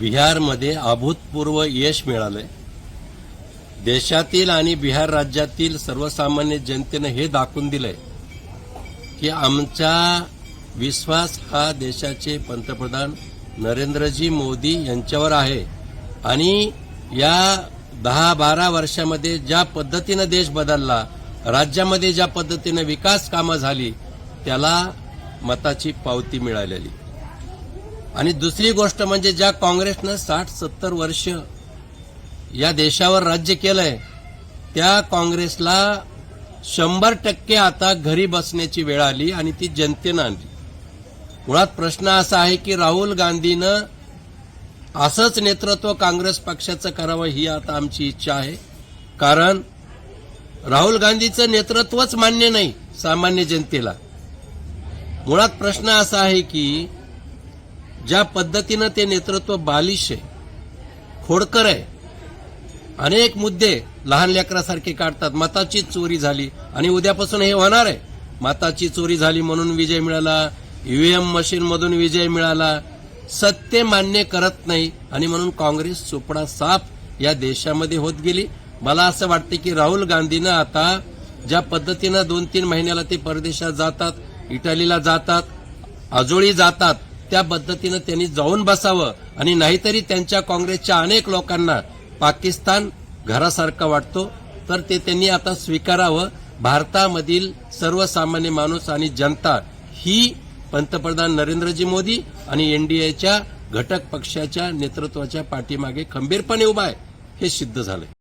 बिहारमध्ये अभूतपूर्व यश मिळालंय। देशातील आणि बिहार राज्यातील सर्वसामान्य जनतेने हे दाखवून दिलंय की आमचा विश्वास हा देशाचे पंतप्रधान नरेंद्रजी मोदी यांच्यावर आहे आणि या 10-12 वर्षामध्ये ज्या पद्धतीने देश बदलला, राज्यामध्ये ज्या पद्धतीने विकास कामं झाली, त्याला मताची पावती मिळालेली। आणि दुसरी गोष्ट म्हणजे ज्या काँग्रेसनं 60-70 वर्ष या देशावर राज्य केलंय, त्या काँग्रेसला 100% आता घरी बसण्याची वेळ आली आणि ती जनतेनं आणली। मुळात प्रश्न असा आहे की राहुल गांधीनं असंच नेतृत्व काँग्रेस पक्षाचं करावं ही आता आमची इच्छा आहे, कारण राहुल गांधीचं नेतृत्वच मान्य नाही सामान्य जनतेला। मुळात प्रश्न असा आहे की ज्या पद्धतीनं ते नेतृत्व बालिश आहे, खोडकर आहे, अनेक मुद्दे लहान लेकरासारखे काढतात, मताची चोरी झाली आणि उद्यापासून हे होणार आहे, मताची चोरी झाली म्हणून विजय मिळाला, ईव्हीएम मशीनमधून विजय मिळाला, सत्य मान्य करत नाही आणि म्हणून काँग्रेस चोपडा साफ या देशामध्ये होत गेली। मला असं वाटतं की राहुल गांधीनं आता ज्या पद्धतीनं 2-3 महिन्याला ते परदेशात जातात, इटलीला जातात, आजोळी जातात, त्या पद्धतीनं त्यांनी जाऊन बसावं आणि नाहीतरी त्यांच्या काँग्रेसच्या अनेक लोकांना पाकिस्तान घरासारखं वाटतो तर ते त्यांनी आता स्वीकारावं। भारतामधील सर्वसामान्य माणूस आणि जनता ही पंतप्रधान नरेंद्रजी मोदी आणि एनडीएच्या घटक पक्षाच्या नेतृत्वाच्या पाठीमागे खंबीरपणे उभा आहे, हे सिद्ध झालंय।